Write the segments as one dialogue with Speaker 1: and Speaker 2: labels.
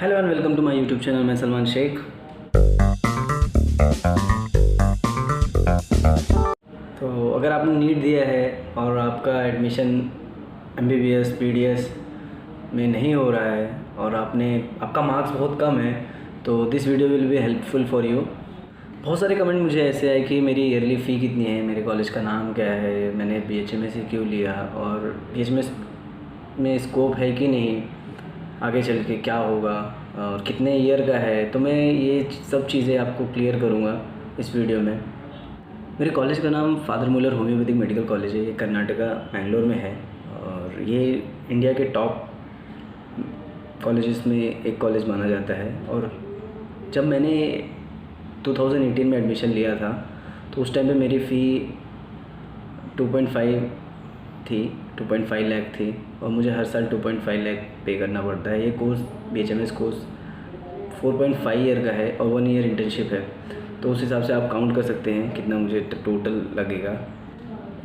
Speaker 1: Hello and welcome to my YouTube channel. मैं सलमान शेख। तो अगर आपने नीट दिया है और आपका एडमिशन एमबीबीएस पीडीएस में नहीं हो रहा है और आपका मार्क्स बहुत कम है, तो this video will be helpful for you. बहुत सारे कमेंट मुझे ऐसे आए कि मेरी ईयरली फ़ी कितनी है, मेरे कॉलेज का नाम क्या है, मैंने बीएचएमएस ही क्यों लिया और बीएचएमएस में स्कोप है कि नहीं, आगे चल के क्या होगा और कितने ईयर का है। तो मैं ये सब चीज़ें आपको क्लियर करूँगा इस वीडियो में। मेरे कॉलेज का नाम father Muller homeopathic medical college है। ये कर्नाटका बेंगलोर में है और ये इंडिया के टॉप कॉलेजेस में एक कॉलेज माना जाता है। और जब मैंने 2018 में एडमिशन लिया था तो उस टाइम पे मेरी फ़ी 2.5 लाख थी और मुझे हर साल 2.5 लाख पे करना पड़ता है। ये कोर्स बीएचएमएस कोर्स 4.5 ईयर का है और 1 ईयर इंटर्नशिप है, तो उस हिसाब से आप काउंट कर सकते हैं कितना मुझे टोटल लगेगा।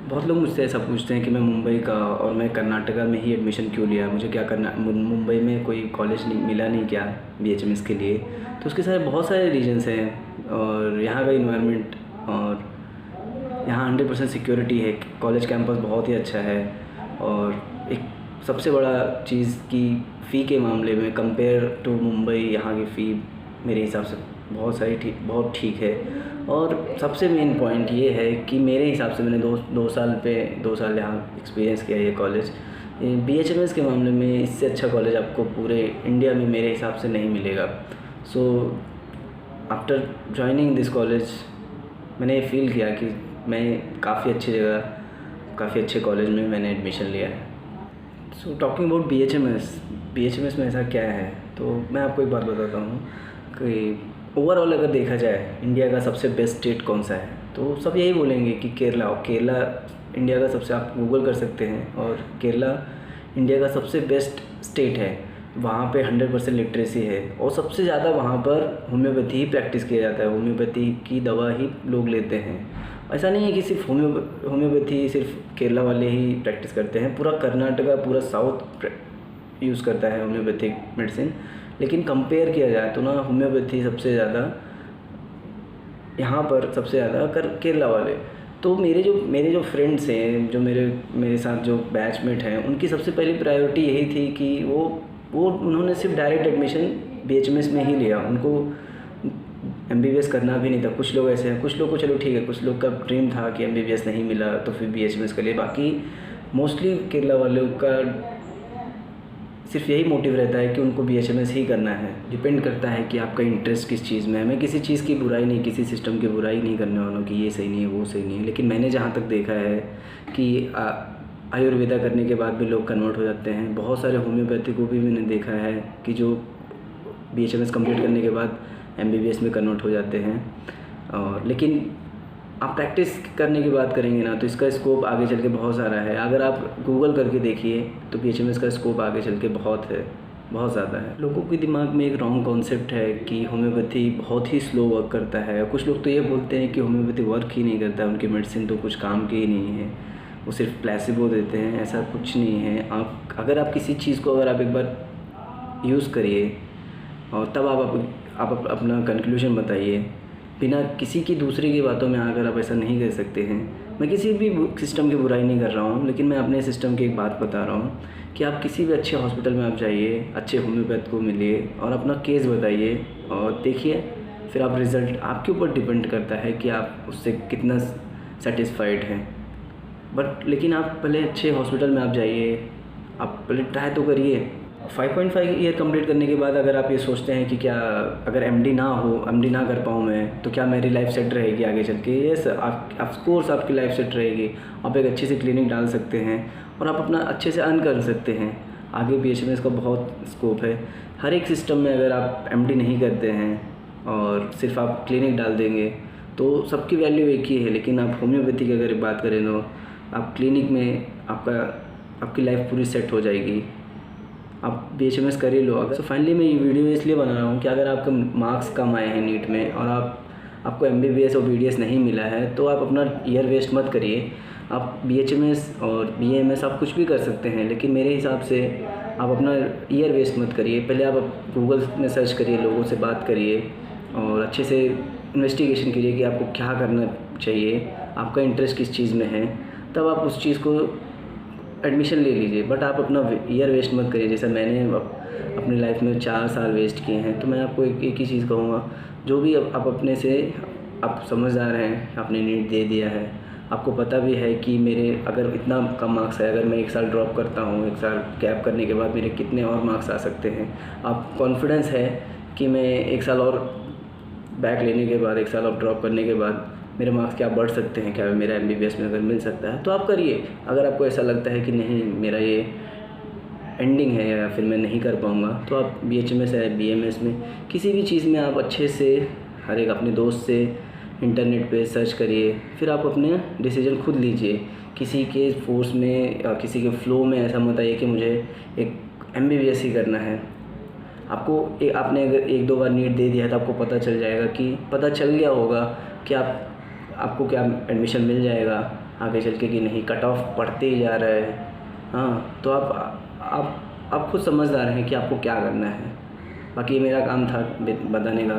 Speaker 1: बहुत लोग मुझसे ऐसा पूछते हैं कि मैं मुंबई का और मैं कर्नाटका में ही एडमिशन क्यों लिया, मुझे क्या करना, मुंबई में कोई कॉलेज नहीं मिला नहीं क्या बीएचएमएस के लिए। तो उसके सारे बहुत सारे रीजंस हैं और यहाँ का इन्वायरमेंट और यहाँ 100% सिक्योरिटी है। कॉलेज कैंपस बहुत ही अच्छा है और एक सबसे बड़ा चीज़ कि फ़ी के मामले में कंपेयर टू मुंबई यहाँ की फ़ी मेरे हिसाब से बहुत ठीक है। और सबसे मेन पॉइंट ये है कि मेरे हिसाब से मैंने दो साल यहाँ एक्सपीरियंस किया ये कॉलेज। बीएचएमएस के मामले में इससे अच्छा कॉलेज आपको पूरे इंडिया में मेरे हिसाब से नहीं मिलेगा। So after joining this college मैंने ये फ़ील किया कि मैं काफ़ी अच्छी जगह, काफ़ी अच्छे कॉलेज में मैंने एडमिशन लिया है। सो टॉकिंग अबाउट बीएचएमएस में ऐसा क्या है, तो मैं आपको एक बात बताता हूँ कि ओवरऑल अगर देखा जाए इंडिया का सबसे बेस्ट स्टेट कौन सा है, तो सब यही बोलेंगे कि केरला इंडिया का सबसे, आप गूगल कर सकते हैं और केरला इंडिया का सबसे बेस्ट स्टेट है। वहाँ पे 100% लिटरेसी है और सबसे ज़्यादा वहाँ पर होम्योपैथी ही प्रैक्टिस किया जाता है। होम्योपैथी की दवा ही लोग लेते हैं। ऐसा नहीं है कि सिर्फ होम्योपैथी सिर्फ केरला वाले ही प्रैक्टिस करते हैं, पूरा कर्नाटका, पूरा साउथ यूज़ करता है होम्योपैथिक मेडिसिन। लेकिन कंपेयर किया जाए तो ना होम्योपैथी सबसे ज़्यादा यहाँ पर सबसे ज़्यादा केरला वाले। तो मेरे जो फ्रेंड्स हैं, जो मेरे साथ जो बैचमेट हैं, उनकी सबसे पहली प्रायोरिटी यही थी कि उन्होंने सिर्फ डायरेक्ट एडमिशन बीएचएमएस में ही लिया। उनको एमबीबीएस करना भी नहीं था। कुछ लोग ऐसे हैं, कुछ लोग को चलो ठीक है, कुछ लोग का ड्रीम था कि एमबीबीएस नहीं मिला तो फिर बीएचएमएस कर लिए। बाकी मोस्टली केरला वालों का सिर्फ यही मोटिव रहता है कि उनको बीएचएमएस ही करना है। डिपेंड करता है कि आपका इंटरेस्ट किस चीज़ में है। मैं किसी चीज़ की बुराई नहीं, किसी सिस्टम की बुराई नहीं करने वाला हूँ कि ये सही नहीं है वो सही नहीं है, लेकिन मैंने जहाँ तक देखा है कि आयुर्वेदा करने के बाद भी लोग कन्वर्ट हो जाते हैं। बहुत सारे होम्योपैथी को भी मैंने देखा है कि जो बीएचएमएस कंप्लीट करने के बाद एमबीबीएस में कन्वर्ट हो जाते हैं। और लेकिन आप प्रैक्टिस करने की बात करेंगे ना, तो इसका स्कोप आगे चल के बहुत सारा है। अगर आप गूगल करके देखिए तो बीएचएमएस का स्कोप आगे चल के बहुत ज़्यादा है। लोगों के दिमाग में एक रॉन्ग कॉन्सेप्ट है कि होम्योपैथी बहुत ही स्लो वर्क करता है। कुछ लोग तो ये बोलते हैं कि होम्योपैथी वर्क ही नहीं करता है, उनकी मेडिसिन तो कुछ काम की ही नहीं है, वो सिर्फ प्लेसिबो देते हैं। ऐसा कुछ नहीं है। अगर आप किसी चीज़ को अगर आप एक बार यूज़ करिए और तब आप अपना कंक्लूजन बताइए, बिना किसी की दूसरे की बातों में आकर आप ऐसा नहीं कर सकते हैं। मैं किसी भी सिस्टम की बुराई नहीं कर रहा हूँ, लेकिन मैं अपने सिस्टम की एक बात बता रहा हूँ कि आप किसी भी अच्छे हॉस्पिटल में आप जाइए, अच्छे होम्योपैथ को मिलिए और अपना केस बताइए और देखिए, फिर आप रिज़ल्ट आपके ऊपर डिपेंड करता है कि आप उससे कितना सेटिस्फाइड हैं। लेकिन आप पहले अच्छे हॉस्पिटल में आप जाइए, आप पहले ट्राई तो करिए। 5.5 ईयर कंप्लीट करने के बाद अगर आप ये सोचते हैं कि क्या अगर एमडी ना कर पाऊँ मैं, तो क्या मेरी लाइफ सेट रहेगी आगे चल के? यस, ऑफ कोर्स आपकी लाइफ सेट रहेगी। आप एक अच्छी सी क्लिनिक डाल सकते हैं और आप अपना अच्छे से अर्न कर सकते हैं। आगे बीएचएमएस का बहुत स्कोप है। हर एक सिस्टम में अगर आप एमडी नहीं करते हैं और सिर्फ आप क्लिनिक डाल देंगे तो सबकी वैल्यू एक ही है। लेकिन आप होम्योपैथी की अगर बात करें तो आप क्लिनिक में आपकी लाइफ पूरी सेट हो जाएगी। आप बीएचएमएस कर ही लो। अगर फाइनली मैं ये वीडियो इसलिए बना रहा हूँ कि अगर आपके मार्क्स कम आए हैं नीट में और आपको एमबीबीएस और बीडीएस नहीं मिला है, तो आप अपना ईयर वेस्ट मत करिए। आप बीएचएमएस और बीएमएस आप कुछ भी कर सकते हैं, लेकिन मेरे हिसाब से आप अपना ईयर वेस्ट मत करिए। पहले आप गूगल में सर्च करिए, लोगों से बात करिए और अच्छे से इन्वेस्टिगेशन कीजिए कि आपको क्या करना चाहिए, आपका इंटरेस्ट किस चीज़ में है, तब आप उस चीज़ को एडमिशन ले लीजिए। बट आप अपना ईयर वेस्ट मत करिए। जैसा मैंने अपनी लाइफ में 4 साल वेस्ट किए हैं, तो मैं आपको एक ही चीज़ कहूँगा, जो भी आप अपने से आप समझदार हैं, आपने नीट दे दिया है, आपको पता भी है कि मेरे अगर इतना कम मार्क्स है, अगर मैं 1 साल ड्रॉप करता हूँ, 1 साल गैप करने के बाद मेरे कितने और मार्क्स आ सकते हैं, आप कॉन्फिडेंस है कि मैं 1 साल और बैक लेने के बाद, 1 साल और ड्रॉप करने के बाद मेरे मार्क्स क्या बढ़ सकते हैं, क्या मेरा MBBS में अगर मिल सकता है तो आप करिए। अगर आपको ऐसा लगता है कि नहीं मेरा ये एंडिंग है या फिर मैं नहीं कर पाऊँगा, तो आप BHMS है, BMS में किसी भी चीज़ में आप अच्छे से हर एक अपने दोस्त से इंटरनेट पे सर्च करिए, फिर आप अपने डिसीजन खुद लीजिए। किसी के फोर्स में या किसी के फ्लो में ऐसा मत आइए कि मुझे एक MBBS ही करना है। आपको आपने अगर 1-2 बार नीट दे दिया है तो आपको पता चल जाएगा कि पता चल गया होगा कि आपको क्या एडमिशन मिल जाएगा आगे चल के कि नहीं, कट ऑफ बढ़ते ही जा रहा है। हाँ, तो आप खुद समझदार हैं कि आपको क्या करना है। बाकी मेरा काम था बताने का।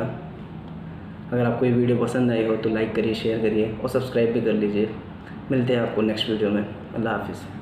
Speaker 1: अगर आपको ये वीडियो पसंद आई हो तो लाइक करिए, शेयर करिए और सब्सक्राइब भी कर लीजिए। मिलते हैं आपको नेक्स्ट वीडियो में। अल्लाह हाफ़िज़।